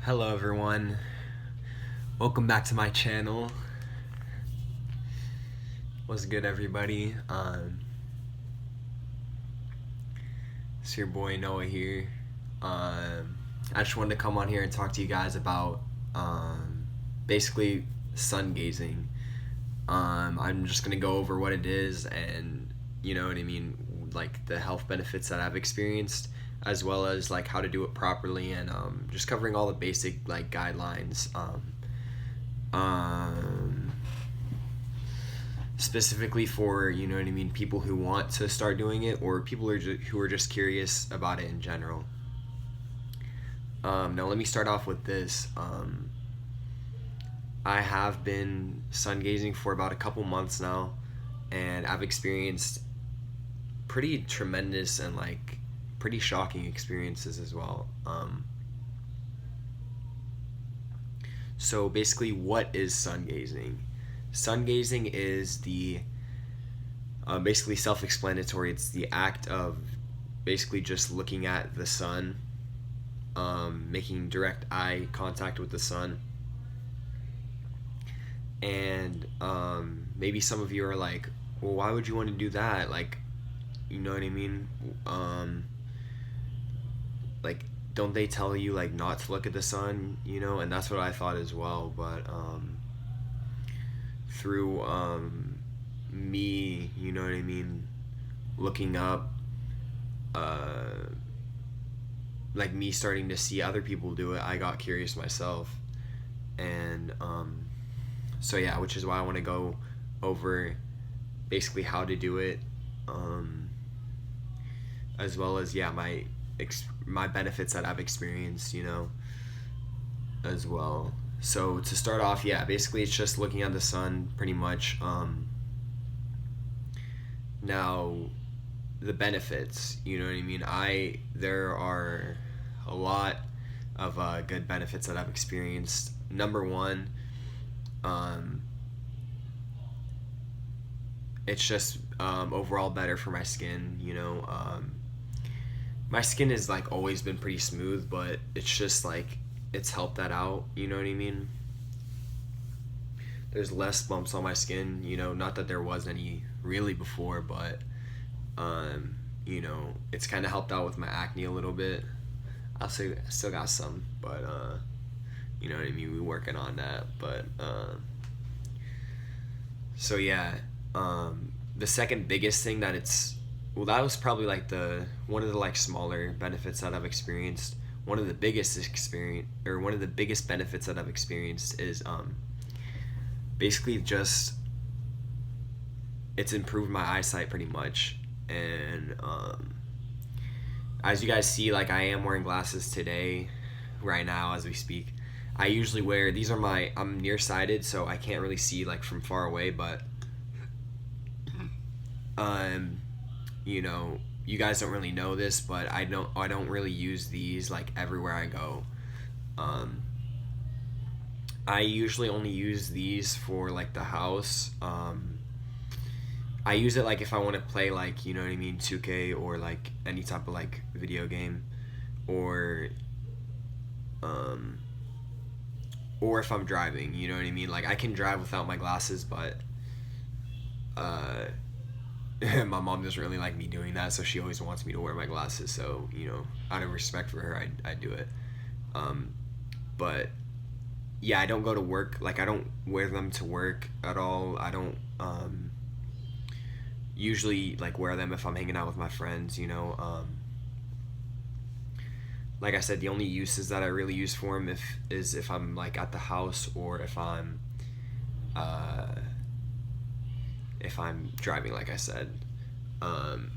Hello everyone, welcome back to my channel. What's good everybody? It's your boy Noah here. I just wanted to come on here and talk to you guys about basically sun gazing. I'm just gonna go over what it is and you know what I mean, like the health benefits that I've experienced, as well as like how to do it properly, and just covering all the basic like guidelines. Um, Specifically for you know what I mean, people who want to start doing it or people who are just curious about it in general. Now let me start off with this. I have been sun gazing for about a couple months now, and I've experienced pretty tremendous and like pretty shocking experiences as well. So basically, what is sun gazing? Sun gazing is the basically self-explanatory. It's the act of basically just looking at the sun, making direct eye contact with the sun. And maybe some of you are like, well, why would you want to do that? Like, you know what I mean? Like, don't they tell you like not to look at the sun? You know, and that's what I thought as well. But through me, you know what I mean, looking up, like me starting to see other people do it, I got curious myself, and so yeah, which is why I want to go over basically how to do it, as well as yeah my benefits that I've experienced, you know, as well. So to start off, yeah, basically it's just looking at the sun pretty much. Now the benefits, you know what I mean, there are a lot of good benefits that I've experienced. Number one, it's just overall better for my skin, you know. My skin has like always been pretty smooth, but it's just like it's helped that out, you know what I mean. There's less bumps on my skin, you know, not that there was any really before, but you know, it's kind of helped out with my acne a little bit. I'll say I still got some, but you know what I mean, we're working on that. But so yeah, the second biggest thing that it's, well, that was probably like the one of the like smaller benefits that I've experienced. One of the biggest experience, or one of the biggest benefits that I've experienced is basically just it's improved my eyesight pretty much. And as you guys see, like I am wearing glasses today, right now as we speak. I usually wear, these are my, I'm nearsighted, so I can't really see like from far away, but you know, you guys don't really know this, but I don't really use these like everywhere I go. I usually only use these for like the house. I use it like if I want to play like, you know what I mean, 2K or like any type of like video game, or if I'm driving, you know what I mean. Like I can drive without my glasses, but my mom doesn't really like me doing that, so she always wants me to wear my glasses. So you know, out of respect for her, I do it. But yeah, I don't go to work. Like I don't wear them to work at all. I don't usually like wear them if I'm hanging out with my friends. You know, like I said, the only uses that I really use for them if I'm like at the house, or if I'm driving, like I said. And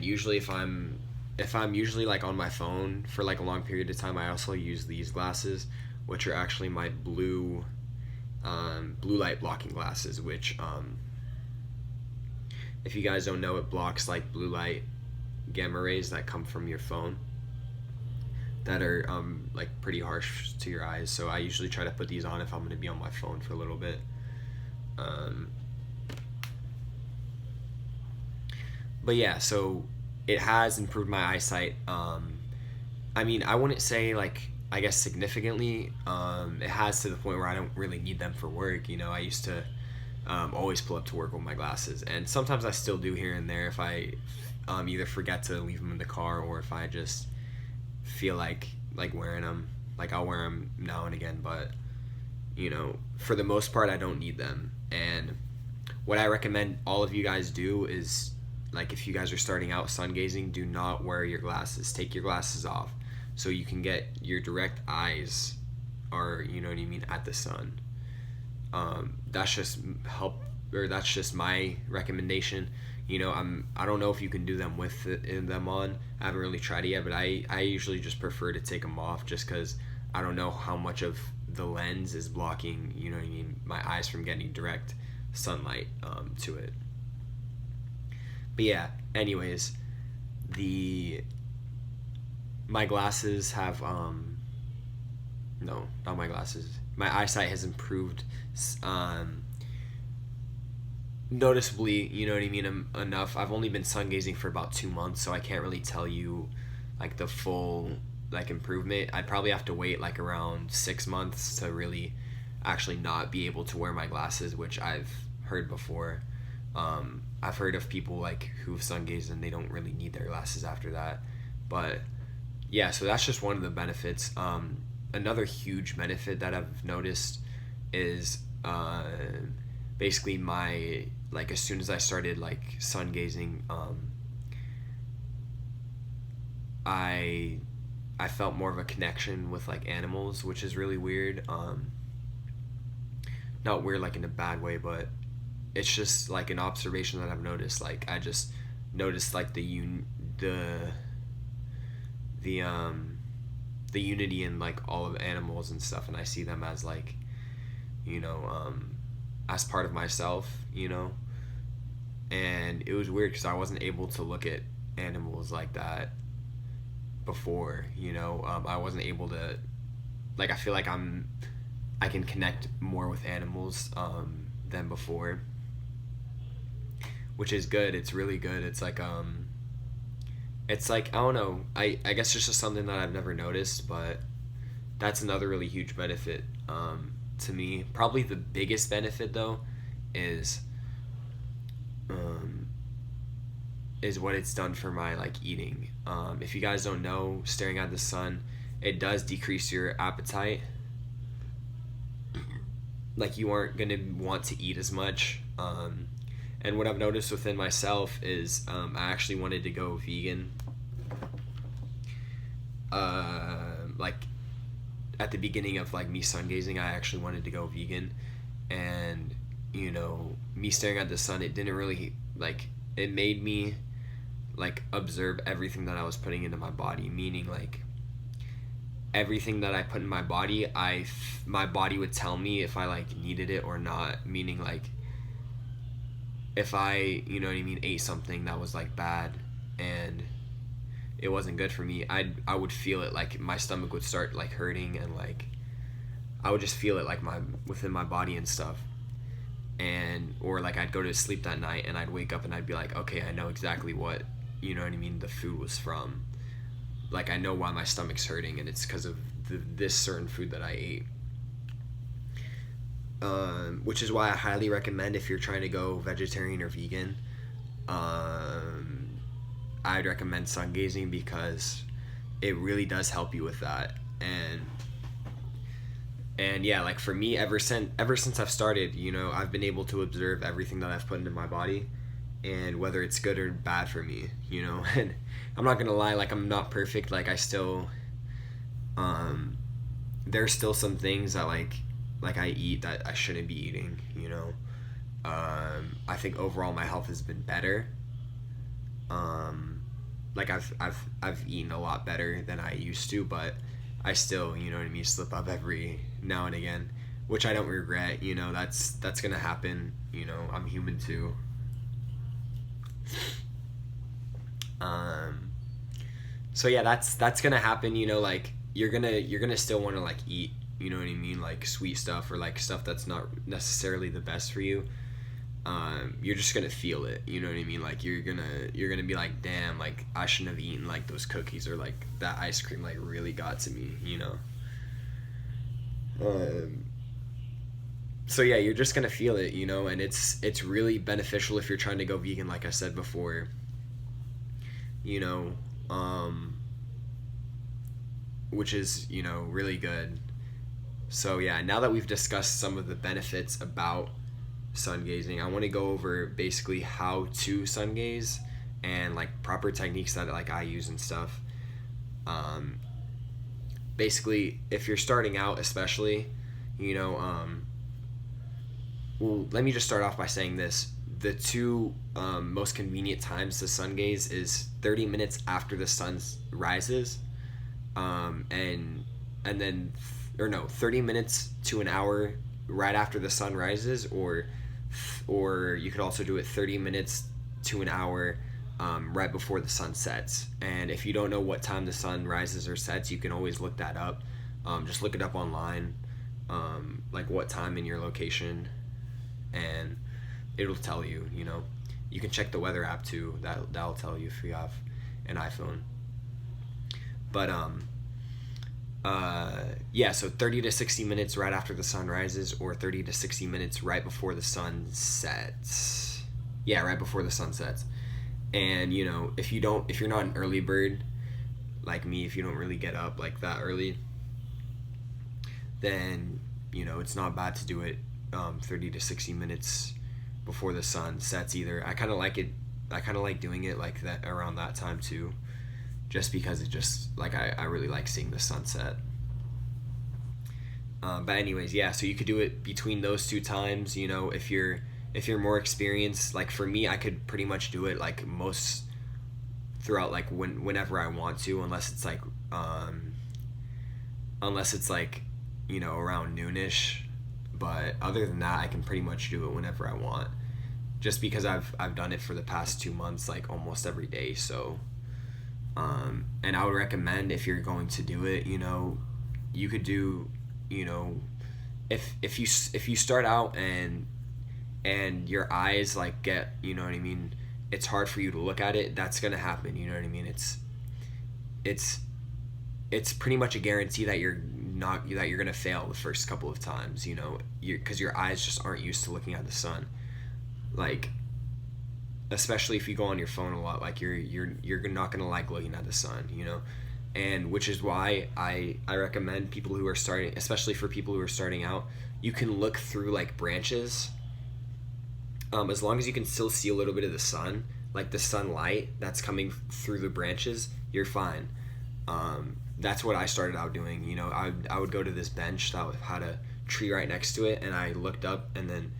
usually if I'm usually like on my phone for like a long period of time, I also use these glasses, which are actually my blue light blocking glasses, which if you guys don't know, it blocks like blue light gamma rays that come from your phone that are like pretty harsh to your eyes. So I usually try to put these on if I'm going to be on my phone for a little bit. But yeah, so it has improved my eyesight. I mean, I wouldn't say like I guess significantly. It has to the point where I don't really need them for work. You know, I used to always pull up to work with my glasses, and sometimes I still do here and there if I either forget to leave them in the car, or if I just feel like wearing them. Like I'll wear them now and again, but you know, for the most part, I don't need them. And what I recommend all of you guys do is, like, if you guys are starting out sun gazing, do not wear your glasses. Take your glasses off so you can get your direct eyes, or you know what I mean, at the sun. That's just that's just my recommendation. You know, I don't know if you can do them with them on. I haven't really tried it yet, but I usually just prefer to take them off, just because I don't know how much of the lens is blocking, you know what I mean, my eyes from getting direct sunlight to it. But yeah, anyways, my glasses have no, not my glasses. My eyesight has improved noticeably, you know what I mean, enough. I've only been sun gazing for about 2 months, so I can't really tell you like the full like improvement. I'd probably have to wait like around 6 months to really actually not be able to wear my glasses, which I've heard before. I've heard of people like who've sun gazed and they don't really need their glasses after that. But yeah, so that's just one of the benefits. Another huge benefit that I've noticed is basically my, like, as soon as I started like sun gazing, I felt more of a connection with like animals, which is really weird. Not weird like in a bad way, but it's just like an observation that I've noticed. Like I just noticed like the unity in like all of animals and stuff, and I see them as like, you know, as part of myself, you know. And it was weird because I wasn't able to look at animals like that before, you know. I wasn't able to, like, I feel like I can connect more with animals than before, which is good. It's really good. It's like I don't know, I guess it's just something that I've never noticed, but that's another really huge benefit to me. Probably the biggest benefit though is what it's done for my like eating. If you guys don't know, staring at the sun, it does decrease your appetite. Like you aren't gonna want to eat as much. And what I've noticed within myself is I actually wanted to go vegan. Like at the beginning of like me sun gazing, I actually wanted to go vegan, and you know, me staring at the sun, it didn't really like, it made me like observe everything that I was putting into my body, meaning like everything that I put in my body, my body would tell me if I like needed it or not, meaning like if I, you know what I mean, ate something that was like bad and it wasn't good for me, I would feel it, like my stomach would start like hurting, and like I would just feel it like within my body and stuff. And or like I'd go to sleep that night and I'd wake up and I'd be like, okay, I know exactly what, you know what I mean, the food was from. Like I know why my stomach's hurting, and it's because of this certain food that I ate. Which is why I highly recommend, if you're trying to go vegetarian or vegan, I'd recommend sun gazing, because it really does help you with that. And yeah, like for me, ever since I've started, you know, I've been able to observe everything that I've put into my body, and whether it's good or bad for me, you know. And I'm not gonna lie, like I'm not perfect. Like I still, there's still some things that like I eat that I shouldn't be eating, you know. I think overall my health has been better. Like I've eaten a lot better than I used to, but I still, you know what I mean, slip up every now and again, which I don't regret. You know, that's gonna happen. You know, I'm human too. So yeah, that's gonna happen. You know, like you're gonna still want to like eat, you know what I mean, like sweet stuff or like stuff that's not necessarily the best for you. You're just gonna feel it, you know what I mean, like you're gonna be like, damn, like I shouldn't have eaten like those cookies, or like that ice cream like really got to me, you know. Um, so yeah, you're just gonna feel it, you know, and it's really beneficial if you're trying to go vegan, like I said before, you know, um, which is, you know, really good. So yeah, now that we've discussed some of the benefits about sun gazing, I want to go over basically how to sun gaze and like proper techniques that like I use and stuff. Um, Basically, if you're starting out, especially, you know, well, let me just start off by saying this: the two most convenient times to sun gaze is 30 minutes after the sun rises, and then or no, 30 minutes to an hour right after the sun rises, or you could also do it 30 minutes to an hour right before the sun sets. And if you don't know what time the sun rises or sets, you can always look that up. Just look it up online, like what time in your location, and it'll tell you. You know, you can check the weather app too. That'll tell you if you have an iPhone. But yeah, so 30 to 60 minutes right after the sun rises, or 30 to 60 minutes right before the sun sets. Yeah, right before the sun sets. And you know, if you're not an early bird like me, if you don't really get up like that early, then you know it's not bad to do it 30 to 60 minutes before the sun sets either. I kind of like it. I kind of like doing it like that around that time too, just because it just like I really like seeing the sunset. But anyways, yeah. So you could do it between those two times. You know, if you're more experienced, like for me, I could pretty much do it like most throughout like whenever I want to, unless it's like you know around noonish. But other than that, I can pretty much do it whenever I want, just because I've done it for the past 2 months, like almost every day. So and I would recommend, if you're going to do it, you know, you could do, you know, if you start out and your eyes like get, you know what I mean, it's hard for you to look at it, that's gonna happen, you know what I mean. It's pretty much a guarantee that you're gonna fail the first couple of times, you know, because your eyes just aren't used to looking at the sun. Like, especially if you go on your phone a lot, like you're not gonna like looking at the sun, you know. And which is why I recommend people who are starting, especially for people who are starting out, you can look through like branches, as long as you can still see a little bit of the sun, like the sunlight that's coming through the branches, you're fine. That's what I started out doing. You know, I would go to this bench that had a tree right next to it, and I looked up, and then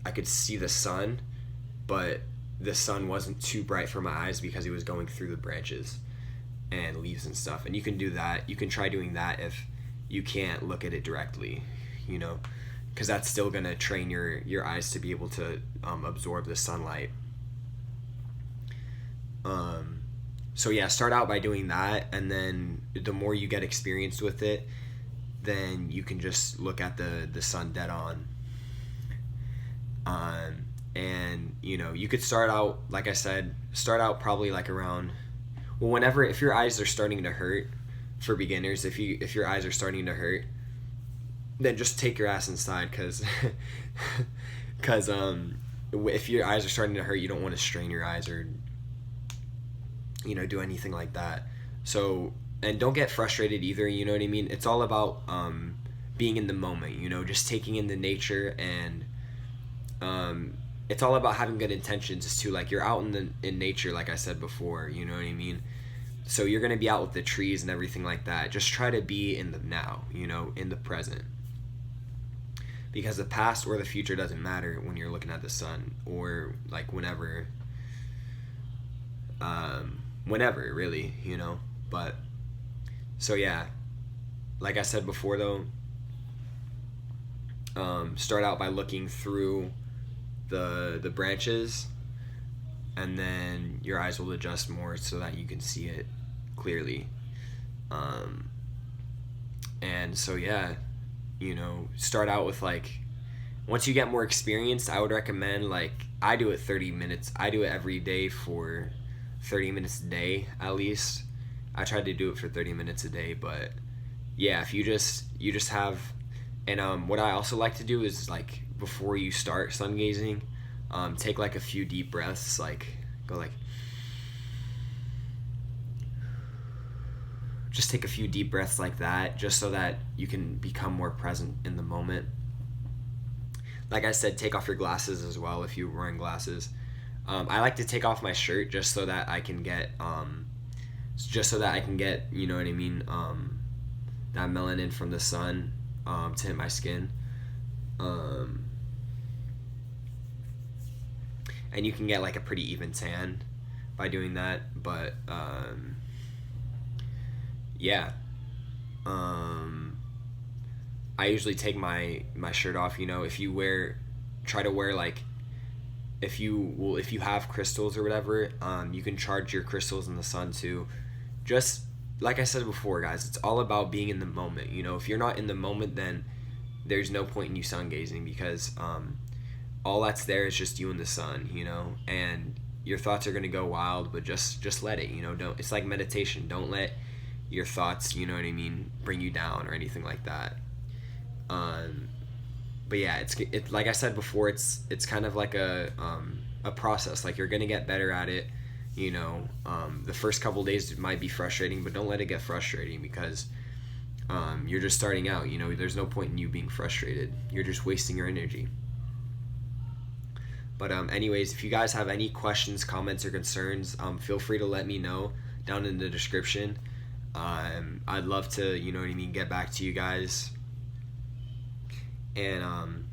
I could see the sun, but the sun wasn't too bright for my eyes because it was going through the branches and leaves and stuff. And you can do that. You can try doing that if you can't look at it directly, you know, because that's still going to train your eyes to be able to absorb the sunlight. So yeah, start out by doing that, and then the more you get experienced with it, then you can just look at the sun dead on. And you know, you could start out, like I said, start out probably like around, well, whenever, if your eyes are starting to hurt, for beginners, if your eyes are starting to hurt, then just take your ass inside, because if your eyes are starting to hurt, you don't want to strain your eyes or, you know, do anything like that. So, and don't get frustrated either, you know what I mean. It's all about being in the moment, you know, just taking in the nature, and it's all about having good intentions too. Like, you're out in nature, like I said before, you know what I mean. So you're gonna be out with the trees and everything like that. Just try to be in the now, you know, in the present, because the past or the future doesn't matter when you're looking at the sun, or like whenever really, you know. But so yeah, like I said before though, start out by looking through the branches, and then your eyes will adjust more so that you can see it clearly. And so yeah, you know, start out with, like, once you get more experienced, I would recommend, like, I do it 30 minutes. I do it every day for 30 minutes a day at least. I try to do it for 30 minutes a day. But yeah, if you just have And what I also like to do is, like, before you start sun gazing, take like a few deep breaths, like go like, just take a few deep breaths like that, just so that you can become more present in the moment. Like I said, take off your glasses as well if you're wearing glasses. I like to take off my shirt just so that I can get, you know what I mean, that melanin from the sun to hit my skin. And you can get like a pretty even tan by doing that. But yeah, I usually take my shirt off. You know, if you try to wear like, if you have crystals or whatever, you can charge your crystals in the sun too. Just like I said before, guys, it's all about being in the moment. You know, if you're not in the moment, then there's no point in you sun gazing, because all that's there is just you and the sun, you know, and your thoughts are gonna go wild, but just let it, you know. Don't, it's like meditation. Don't let your thoughts, you know what I mean, bring you down or anything like that. But yeah, it's like I said before, it's kind of like a process. Like, you're gonna get better at it, you know. The first couple days might be frustrating, but don't let it get frustrating, because you're just starting out, you know. There's no point in you being frustrated. You're just wasting your energy. But anyways, if you guys have any questions, comments, or concerns, feel free to let me know down in the description. I'd love to, you know what I mean, get back to you guys. And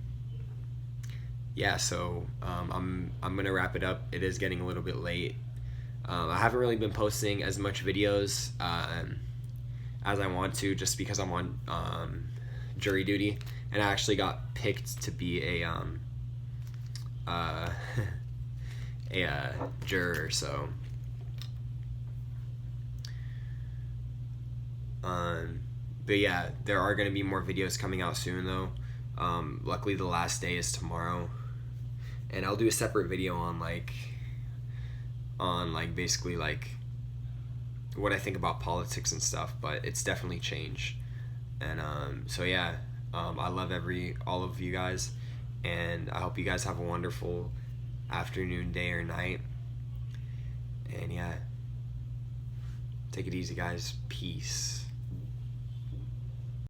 yeah, so I'm gonna wrap it up. It is getting a little bit late. I haven't really been posting as much videos as I want to, just because I'm on jury duty, and I actually got picked to be a juror. So but yeah, there are going to be more videos coming out soon though. Luckily the last day is tomorrow, and I'll do a separate video on like basically like what I think about politics and stuff, but it's definitely changed. And so yeah, I love all of you guys, and I hope you guys have a wonderful afternoon, day, or night. And yeah, take it easy, guys. Peace.